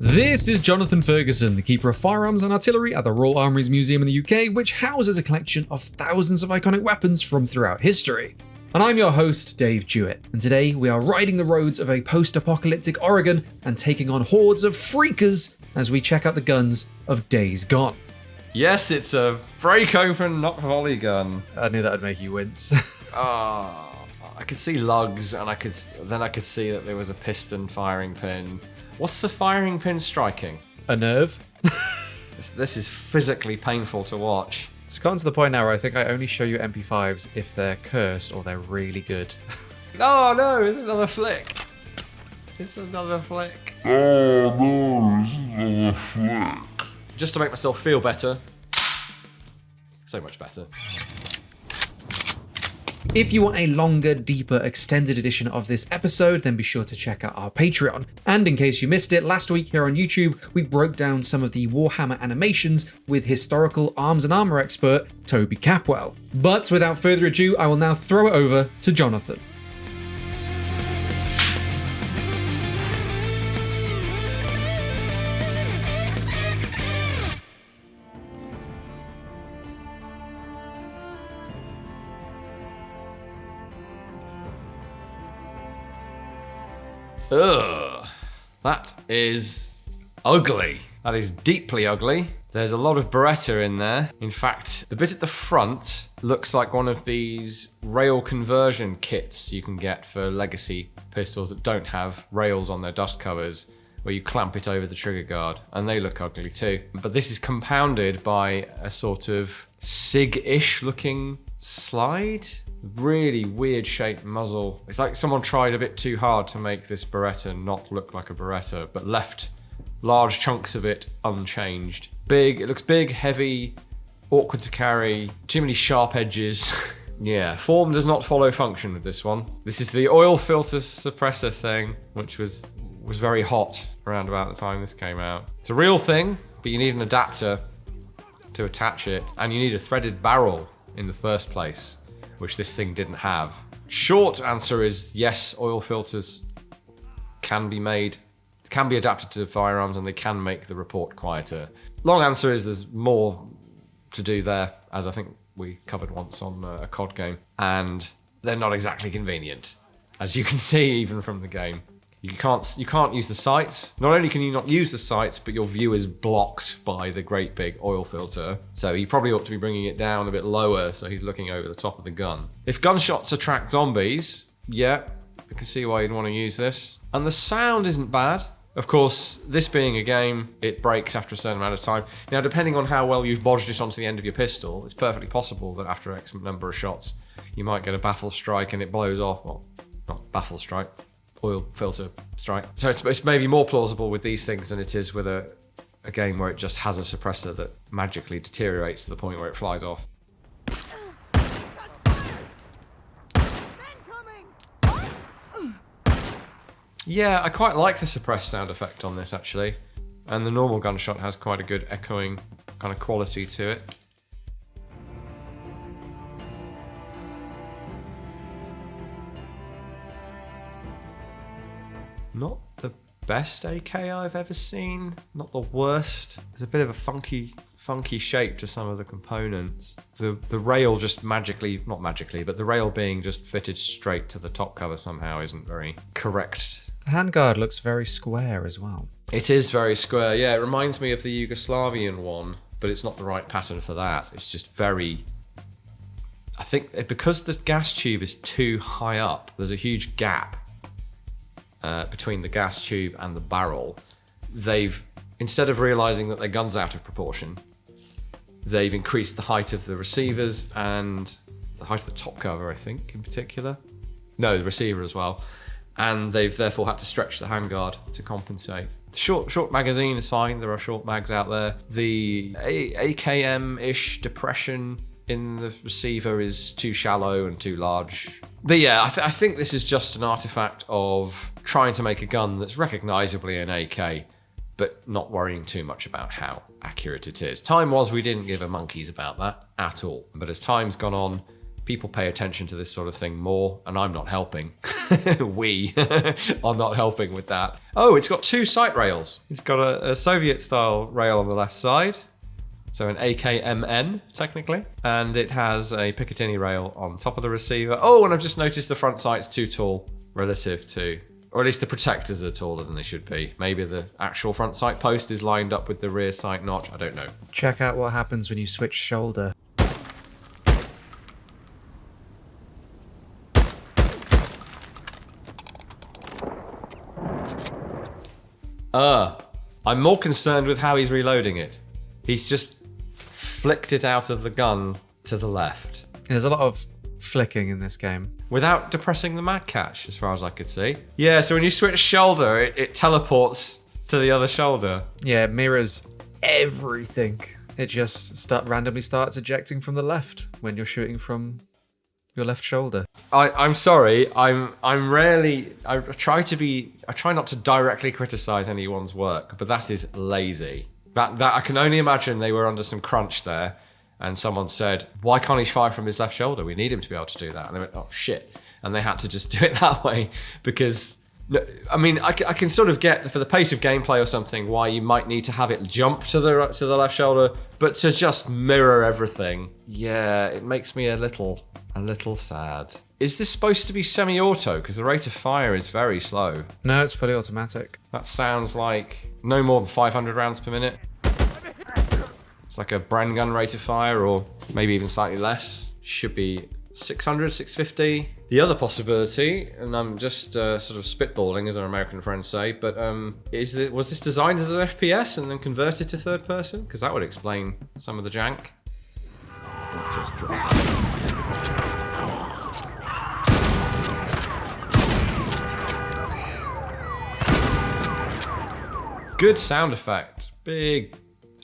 This is Jonathan Ferguson, the Keeper of Firearms and Artillery at the Royal Armouries Museum in the UK, which houses a collection of thousands of iconic weapons from throughout history. And I'm your host, Dave Jewett, and today we are riding the roads of a post-apocalyptic Oregon and taking on hordes of freakers as we check out the guns of Days Gone. Yes, it's a break-open Nock Volley gun. I knew that would make you wince. I could see lugs, and I could see that there was a piston firing pin. What's the firing pin striking? A nerve. This is physically painful to watch. It's gotten to the point now where I think I only show you MP5s if they're cursed or they're really good. Oh no, it's another flick. It's another flick. Oh no, it's another flick. Just to make myself feel better. So much better. If you want a longer, deeper, extended edition of this episode, then be sure to check out our Patreon. And in case you missed it, last week here on YouTube, we broke down some of the Warhammer animations with historical arms and armor expert Toby Capwell. But without further ado, I will now throw it over to Jonathan. Ugh, that is ugly. That is deeply ugly. There's a lot of Beretta in there. In fact, the bit at the front looks like one of these rail conversion kits you can get for legacy pistols that don't have rails on their dust covers, where you clamp it over the trigger guard, and they look ugly too. But this is compounded by a sort of SIG-ish looking slide. Really weird shaped muzzle. It's like someone tried a bit too hard to make this Beretta not look like a Beretta, but left large chunks of it unchanged. Big, it looks big, heavy, awkward to carry, too many sharp edges. Yeah, form does not follow function with this one. This is the oil filter suppressor thing, which was very hot around about the time this came out. It's a real thing, but you need an adapter to attach it, and you need a threaded barrel in the first place, which this thing didn't have. Short answer is yes, oil filters can be adapted to firearms, and they can make the report quieter. Long answer is there's more to do there, as I think we covered once on a COD game, and they're not exactly convenient, as you can see even from the game. You can't use the sights. Not only can you not use the sights, but your view is blocked by the great big oil filter. So he probably ought to be bringing it down a bit lower so he's looking over the top of the gun. If gunshots attract zombies, yeah, I can see why you'd want to use this. And the sound isn't bad. Of course, this being a game, it breaks after a certain amount of time. Now, depending on how well you've bodged it onto the end of your pistol, it's perfectly possible that after X number of shots, you might get a baffle strike and it blows off. Well, not baffle strike. Oil filter strike. So it's maybe more plausible with these things than it is with a game where it just has a suppressor that magically deteriorates to the point where it flies off. Yeah, I quite like the suppressed sound effect on this actually, and the normal gunshot has quite a good echoing kind of quality to it. Not the best AK I've ever seen, not the worst. There's a bit of a funky shape to some of the components. The rail just not magically, but the rail being just fitted straight to the top cover somehow isn't very correct. The handguard looks very square as well. It is very square, yeah. It reminds me of the Yugoslavian one, but it's not the right pattern for that. It's just very... I think because the gas tube is too high up, there's a huge gap between the gas tube and the barrel. They've, instead of realizing that their gun's out of proportion, they've increased the height of the receivers and the height of the top cover, I think, in particular. No, the receiver as well. And they've therefore had to stretch the handguard to compensate. The short magazine is fine. There are short mags out there. The AKM-ish depression in the receiver is too shallow and too large. But yeah, I think this is just an artifact of trying to make a gun that's recognisably an AK, but not worrying too much about how accurate it is. Time was we didn't give a monkeys about that at all. But as time's gone on, people pay attention to this sort of thing more, and I'm not helping. We are not helping with that. Oh, it's got 2 sight rails. It's got a Soviet-style rail on the left side, so an AKMN, technically, and it has a Picatinny rail on top of the receiver. Oh, and I've just noticed the front sight's too tall relative to, or at least the protectors are taller than they should be. Maybe the actual front sight post is lined up with the rear sight notch. I don't know. Check out what happens when you switch shoulder. I'm more concerned with how he's reloading it. He's just flicked it out of the gun to the left. There's a lot of flicking in this game. Without depressing the mag catch, as far as I could see. Yeah, so when you switch shoulder, it teleports to the other shoulder. Yeah, it mirrors everything. It just randomly starts ejecting from the left when you're shooting from your left shoulder. I'm sorry. I try not to directly criticize anyone's work, but that is lazy. That I can only imagine they were under some crunch there, and someone said, "Why can't he fire from his left shoulder? We need him to be able to do that." And they went, "Oh shit!" And they had to just do it that way because. No, I mean, I can sort of get for the pace of gameplay or something why you might need to have it jump to the left shoulder, but to just mirror everything, yeah, it makes me a little sad. Is this supposed to be semi-auto? Because the rate of fire is very slow. No, it's fully automatic. That sounds like no more than 500 rounds per minute. It's like a brand gun rate of fire, or maybe even slightly less. Should be 600, 650. The other possibility, and I'm just sort of spitballing, as our American friends say, but was this designed as an FPS and then converted to third person? Because that would explain some of the jank. Just drop. Good sound effect. Big,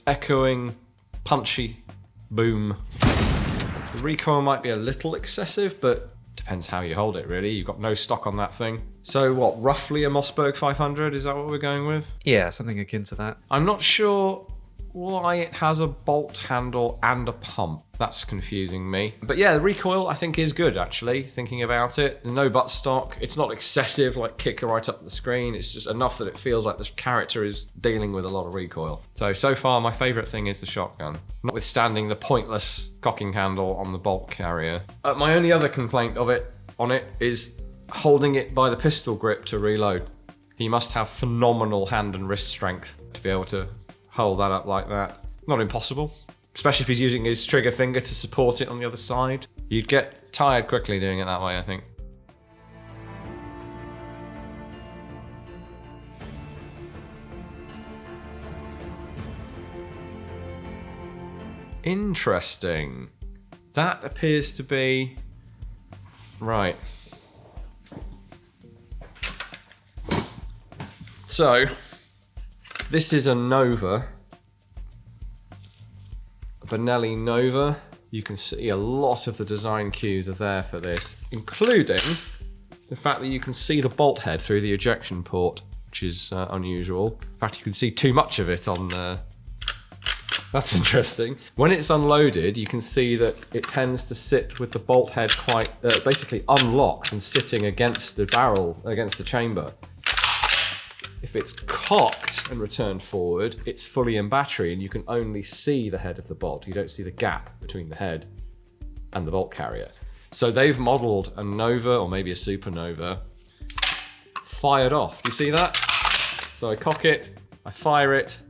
echoing, punchy boom. The recoil might be a little excessive, but depends how you hold it, really. You've got no stock on that thing. So what, roughly a Mossberg 500? Is that what we're going with? Yeah, something akin to that. I'm not sure why it has a bolt handle and a pump. That's confusing me. But yeah, the recoil I think is good, actually, thinking about it. No buttstock. It's not excessive, like kick right up the screen. It's just enough that it feels like this character is dealing with a lot of recoil. So far, my favourite thing is the shotgun, notwithstanding the pointless cocking handle on the bolt carrier. My only other complaint on it is holding it by the pistol grip to reload. He must have phenomenal hand and wrist strength to be able to hold that up like that. Not impossible, especially if he's using his trigger finger to support it on the other side. You'd get tired quickly doing it that way, I think. Interesting. That appears to be... Right. So, this is a Nova. A Benelli Nova. You can see a lot of the design cues are there for this, including the fact that you can see the bolt head through the ejection port, which is unusual. In fact, you can see too much of it on the... That's interesting. When it's unloaded, you can see that it tends to sit with the bolt head quite basically unlocked and sitting against the barrel, against the chamber. If it's cocked and returned forward, it's fully in battery and you can only see the head of the bolt. You don't see the gap between the head and the bolt carrier. So they've modelled a Nova, or maybe a Supernova, fired off. Do you see that? So I cock it, I fire it,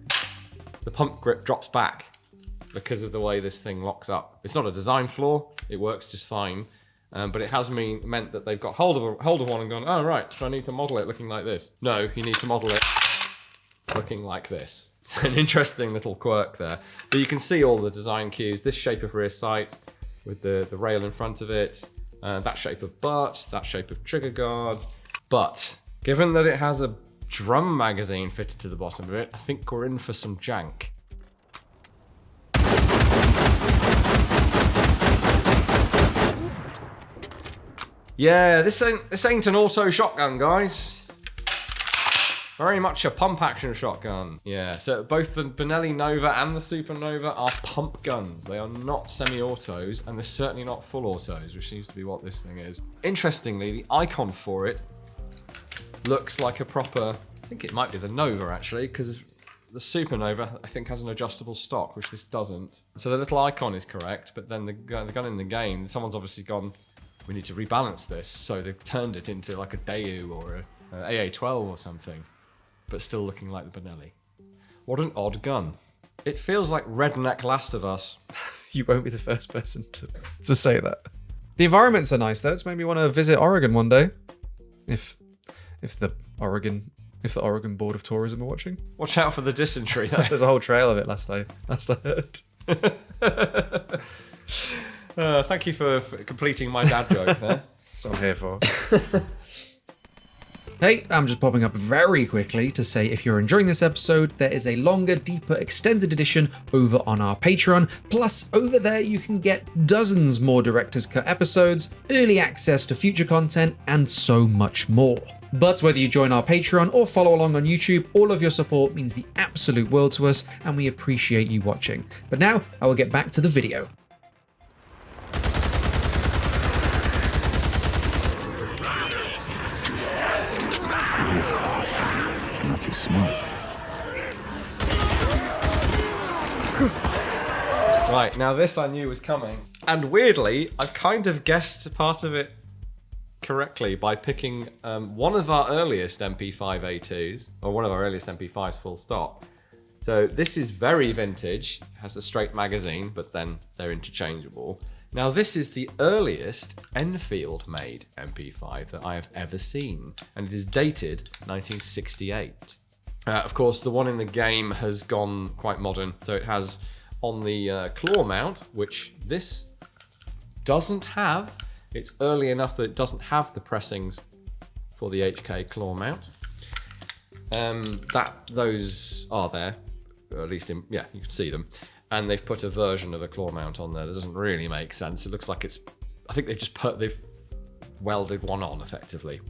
the pump grip drops back because of the way this thing locks up. It's not a design flaw, it works just fine. But it has meant that they've got hold of one and gone, oh right, so I need to model it looking like this. No, you need to model it looking like this. It's an interesting little quirk there. But you can see all the design cues, this shape of rear sight with the rail in front of it, that shape of butt, that shape of trigger guard. But given that it has a drum magazine fitted to the bottom of it, I think we're in for some jank. Yeah, this ain't an auto shotgun, guys. Very much a pump action shotgun. Yeah, so both the Benelli Nova and the Supernova are pump guns. They are not semi-autos, and they're certainly not full autos, which seems to be what this thing is. Interestingly, the icon for it looks like a proper, I think it might be the Nova actually, because the Supernova I think has an adjustable stock, which this doesn't. So the little icon is correct, but then the gun in the game, someone's obviously gone, we need to rebalance this, so they've turned it into like a Daewoo or a AA-12 or something, but still looking like the Benelli. What an odd gun. It feels like redneck Last of Us. You won't be the first person to say that. The environments are nice though. It's made me want to visit Oregon one day. If the Oregon Board of Tourism are watching. Watch out for the dysentery though. There's a whole trail of it last I heard. Thank you for completing my dad joke there. That's what I'm here for. Hey, I'm just popping up very quickly to say if you're enjoying this episode, there is a longer, deeper, extended edition over on our Patreon. Plus, over there you can get dozens more Director's Cut episodes, early access to future content, and so much more. But whether you join our Patreon or follow along on YouTube, all of your support means the absolute world to us, and we appreciate you watching. But now, I will get back to the video. It's not too smart. Right, now this I knew was coming. And weirdly, I've kind of guessed part of it correctly by picking one of our earliest MP5A2s, or one of our earliest MP5s full stop. So this is very vintage, has the straight magazine, but then they're interchangeable. Now this is the earliest Enfield made MP5 that I have ever seen, and it is dated 1968. Of course, the one in the game has gone quite modern, so it has on the claw mount, which this doesn't have. It's early enough that it doesn't have the pressings for the HK claw mount. Those are there, or at least you can see them. And they've put a version of a claw mount on there that doesn't really make sense. It looks like I think they've welded one on effectively.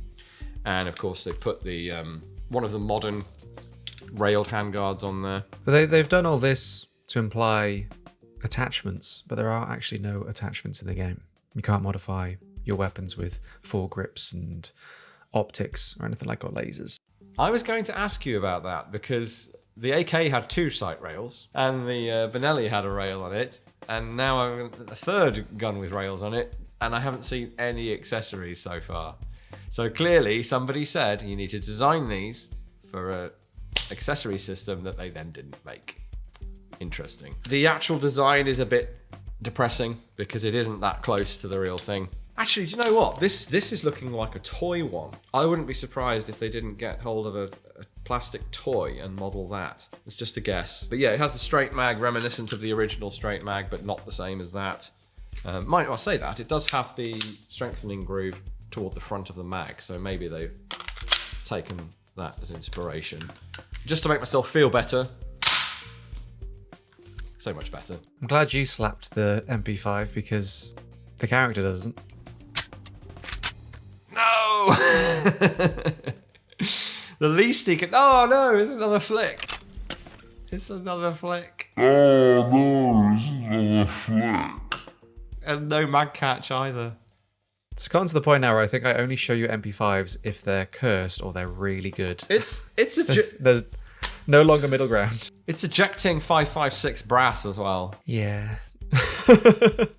And of course they've put the one of the modern railed handguards on there. But they've done all this to imply attachments, but there are actually no attachments in the game. You can't modify your weapons with foregrips and optics or anything like that, or lasers. I was going to ask you about that because the AK had 2 sight rails and the Benelli had a rail on it, and now I've a third gun with rails on it, and I haven't seen any accessories so far. So clearly somebody said you need to design these for an accessory system that they then didn't make. Interesting. The actual design is a bit depressing because it isn't that close to the real thing. Actually, do you know what? This is looking like a toy one. I wouldn't be surprised if they didn't get hold of a plastic toy and model that. It's just a guess. But yeah, it has the straight mag, reminiscent of the original straight mag, but not the same as that. Might I say that? It does have the strengthening groove toward the front of the mag, so maybe they've taken that as inspiration. Just to make myself feel better. So much better. I'm glad you slapped the MP5 because the character doesn't. No! The least he can... Oh no, it's another flick. It's another flick. Oh no, it's another flick. And no mag catch either. It's gotten to the point now where I think I only show you MP5s if they're cursed or they're really good. There's no longer middle ground. It's ejecting 5.56 brass as well. Yeah.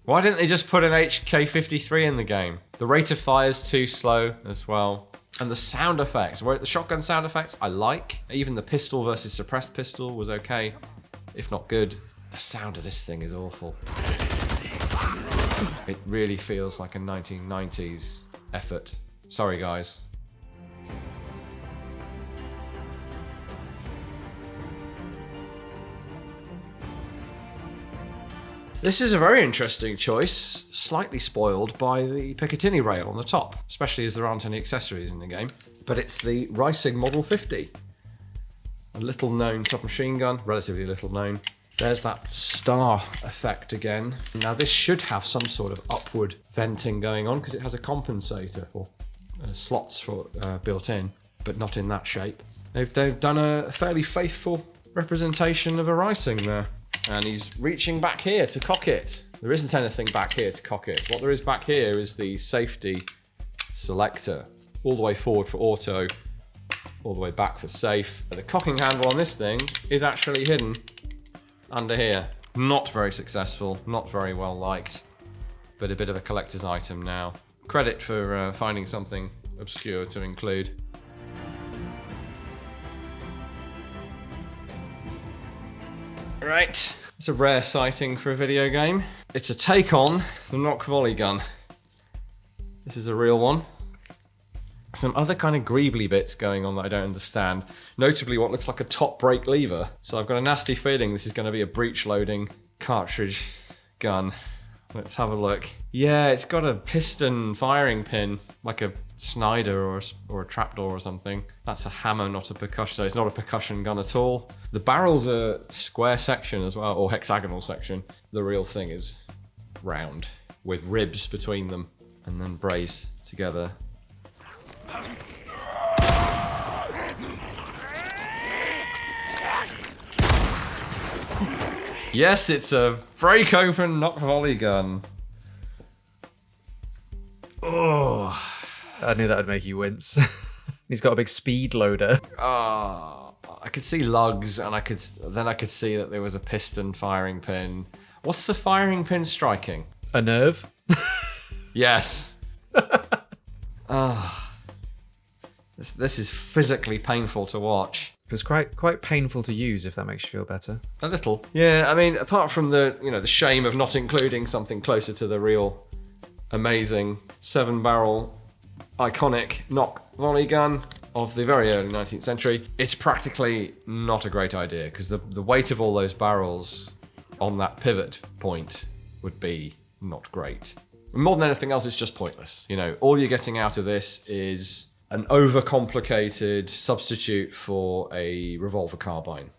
Why didn't they just put an HK53 in the game? The rate of fire is too slow as well. And the sound effects, the shotgun sound effects, I like. Even the pistol versus suppressed pistol was okay, if not good. The sound of this thing is awful. It really feels like a 1990s effort. Sorry, guys. This is a very interesting choice, slightly spoiled by the Picatinny rail on the top, especially as there aren't any accessories in the game. But it's the Reising Model 50. A little known submachine gun, relatively little known. There's that star effect again. Now this should have some sort of upward venting going on because it has a compensator or slots for built in, but not in that shape. They've done a fairly faithful representation of a Reising there. And he's reaching back here to cock it. There isn't anything back here to cock it. What there is back here is the safety selector. All the way forward for auto, all the way back for safe. But the cocking handle on this thing is actually hidden under here. Not very successful, not very well liked, but a bit of a collector's item now. Credit for finding something obscure to include. Right, it's a rare sighting for a video game. It's a take on the Nock Volley gun. This is a real one. Some other kind of greebly bits going on that I don't understand. Notably what looks like a top brake lever. So I've got a nasty feeling this is going to be a breech loading cartridge gun. Let's have a look. Yeah, it's got a piston firing pin, like a Snyder or a trapdoor or something. That's a hammer, not a percussion. So it's not a percussion gun at all. The barrel's a square section as well, or hexagonal section. The real thing is round, with ribs between them, and then braced together. Yes, it's a break open Nock Volley gun. Oh, I knew that would make you wince. He's got a big speed loader. I could see lugs, and I could see that there was a piston firing pin. What's the firing pin striking? A nerve? Yes. This is physically painful to watch. It was quite painful to use, if that makes you feel better. A little. Yeah, I mean, apart from the shame of not including something closer to the real amazing 7-barrel iconic Nock Volley gun of the very early 19th century, it's practically not a great idea because the weight of all those barrels on that pivot point would be not great. More than anything else, it's just pointless. All you're getting out of this is an overcomplicated substitute for a revolver carbine.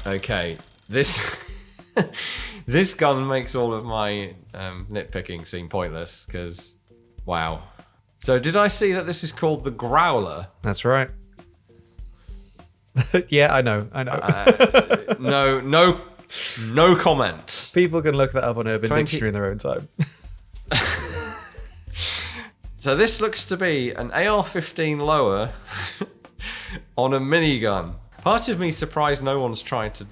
Okay, this gun makes all of my nitpicking seem pointless because, wow. So did I see that this is called the Growler? That's right. Yeah, I know. No comment. People can look that up on Urban Dictionary in their own time. So this looks to be an AR-15 lower on a minigun. Part of me surprised no one's tried to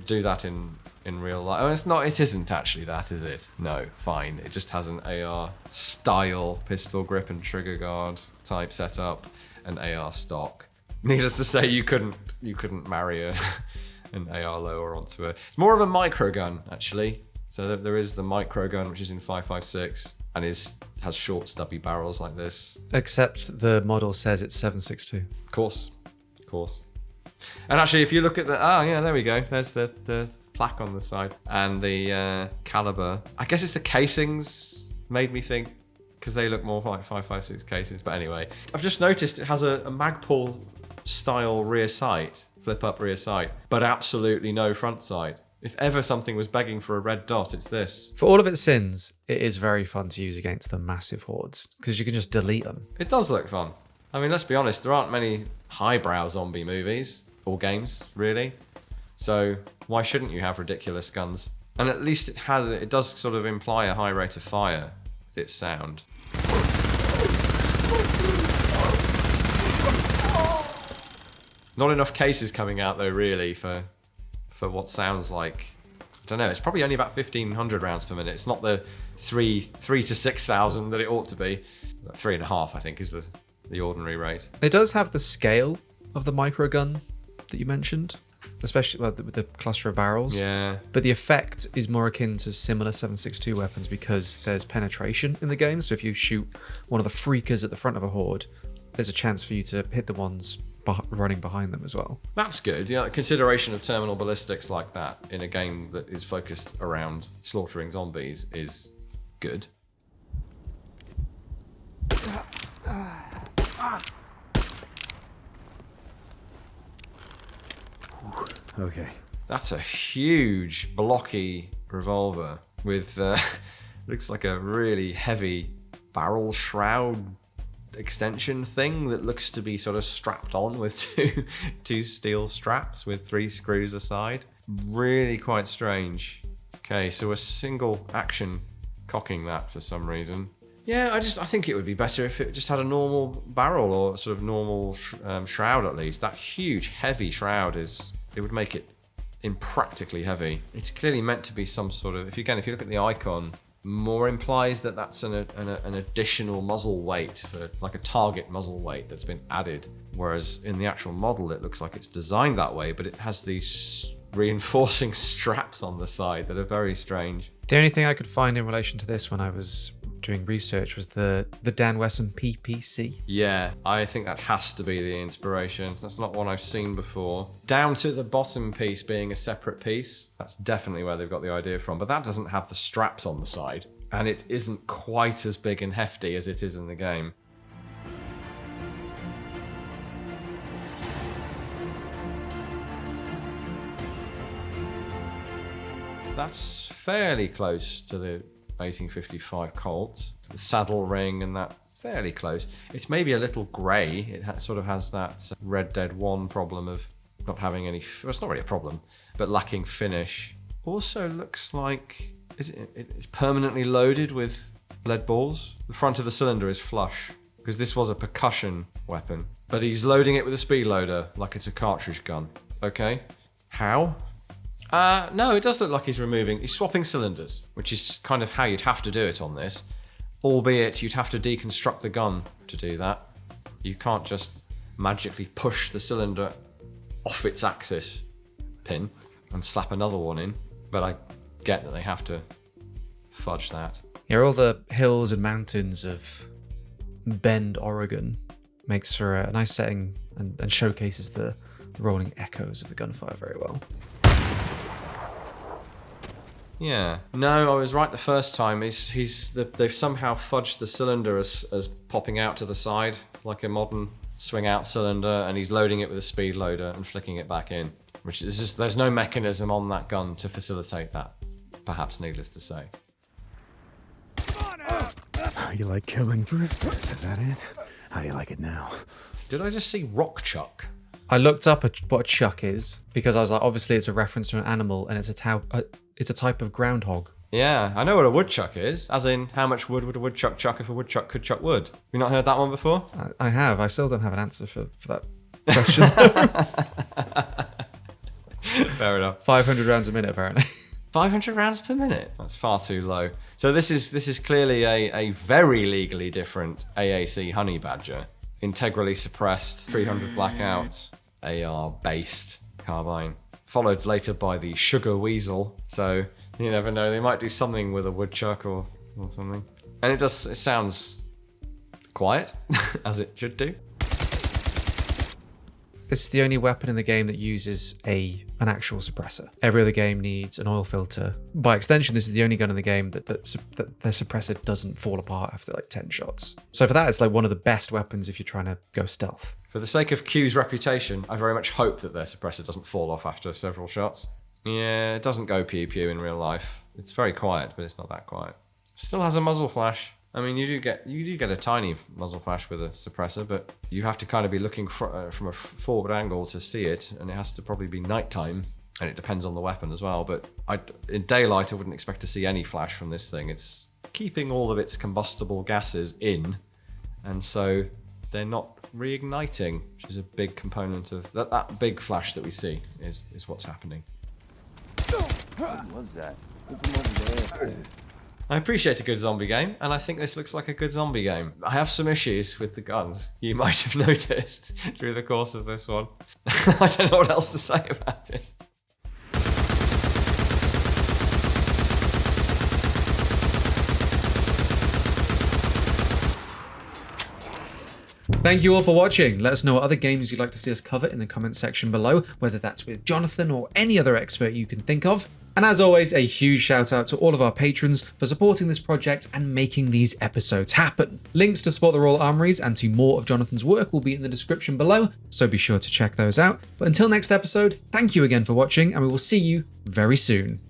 do that in real life. Oh, it isn't actually that, is it? No, fine. It just has an AR style pistol grip and trigger guard type setup and AR stock. Needless to say, you couldn't marry an AR lower onto it. It's more of a micro gun, actually. So there is the micro gun, which is in 5.56 and has short stubby barrels like this. Except the model says it's 7.62. Of course. And actually, if you look at there we go. There's the plaque on the side and the caliber. I guess it's the casings made me think, because they look more like 5.56 casings. But anyway, I've just noticed it has a Magpul style rear sight, flip up rear sight, but absolutely no front sight. If ever something was begging for a red dot, it's this. For all of its sins, it is very fun to use against the massive hordes because you can just delete them. It does look fun. I mean, let's be honest, there aren't many highbrow zombie movies or games, really. So why shouldn't you have ridiculous guns? And at least it does sort of imply a high rate of fire with its sound. Not enough cases coming out though, really, for what sounds like, I don't know, it's probably only about 1,500 rounds per minute. It's not the 3 to 6,000 that it ought to be. 3.5, I think, is the ordinary rate. It does have the scale of the micro gun that you mentioned, especially with the cluster of barrels. Yeah. But the effect is more akin to similar 7.62 weapons because there's penetration in the game. So if you shoot one of the freakers at the front of a horde, there's a chance for you to hit the ones running behind them as well. That's good. Consideration of terminal ballistics like that in a game that is focused around slaughtering zombies is good. Okay. That's a huge, blocky revolver with, looks like a really heavy barrel shroud extension thing that looks to be sort of strapped on with two steel straps with 3 screws aside. Really quite strange. Okay, so a single action cocking that for some reason. Yeah, I think it would be better if it just had a normal barrel or sort of normal shroud at least. That huge, heavy shroud it would make it impractically heavy. It's clearly meant to be some sort of, if you look at the icon, more implies that that's an additional muzzle weight, for like a target muzzle weight that's been added. Whereas in the actual model, it looks like it's designed that way, but it has these reinforcing straps on the side that are very strange. The only thing I could find in relation to this when I was doing research was the Dan Wesson PPC. Yeah, I think that has to be the inspiration. That's not one I've seen before. Down to the bottom piece being a separate piece, that's definitely where they've got the idea from, but that doesn't have the straps on the side, and it isn't quite as big and hefty as it is in the game. That's fairly close to the 1855 Colt. The saddle ring and that, fairly close. It's maybe a little grey. It sort of has that Red Dead 1 problem of not having any... Well, it's not really a problem, but lacking finish. Also looks like... It's permanently loaded with lead balls. The front of the cylinder is flush, because this was a percussion weapon. But he's loading it with a speed loader, like it's a cartridge gun. Okay? How? No, it does look like he's swapping cylinders, which is kind of how you'd have to do it on this. Albeit, you'd have to deconstruct the gun to do that. You can't just magically push the cylinder off its axis pin and slap another one in. But I get that they have to fudge that. Yeah, all the hills and mountains of Bend, Oregon makes for a nice setting and showcases the rolling echoes of the gunfire very well. Yeah. No, I was right the first time. They've somehow fudged the cylinder as popping out to the side, like a modern swing-out cylinder, and he's loading it with a speed loader and flicking it back in. Which is just, there's no mechanism on that gun to facilitate that, perhaps needless to say. You like killing drifters, is that it? How do you like it now? Did I just see rock chuck? I looked up what a chuck is, because I was like, obviously it's a reference to an animal, and it's a type of groundhog. Yeah, I know what a woodchuck is, as in how much wood would a woodchuck chuck if a woodchuck could chuck wood? Have you not heard that one before? I have. I still don't have an answer for that question. 500 rounds a minute, apparently. 500 rounds per minute? That's far too low. So this is clearly a very legally different AAC honey badger. Integrally suppressed, 300 blackouts, AR-based carbine. Followed later by the sugar weasel. So you never know, they might do something with a woodchuck or something. And it sounds quiet, as it should do. This is the only weapon in the game that uses an actual suppressor. Every other game needs an oil filter. By extension, this is the only gun in the game that their suppressor doesn't fall apart after like 10 shots. So for that, it's like one of the best weapons if you're trying to go stealth. For the sake of Q's reputation, I very much hope that their suppressor doesn't fall off after several shots. Yeah, it doesn't go pew-pew in real life. It's very quiet, but it's not that quiet. Still has a muzzle flash. I mean, you do get a tiny muzzle flash with a suppressor, but you have to kind of be looking from a forward angle to see it, and it has to probably be nighttime, and it depends on the weapon as well. But in daylight, I wouldn't expect to see any flash from this thing. It's keeping all of its combustible gases in, and so they're not reigniting, which is a big component of that big flash that we see is what's happening. What was that? It's over there. I appreciate a good zombie game, and I think this looks like a good zombie game. I have some issues with the guns, you might have noticed through the course of this one. I don't know what else to say about it. Thank you all for watching. Let us know what other games you'd like to see us cover in the comments section below, whether that's with Jonathan or any other expert you can think of. And as always, a huge shout out to all of our patrons for supporting this project and making these episodes happen. Links to support the Royal Armouries and to more of Jonathan's work will be in the description below, so be sure to check those out. But until next episode, thank you again for watching, and we will see you very soon.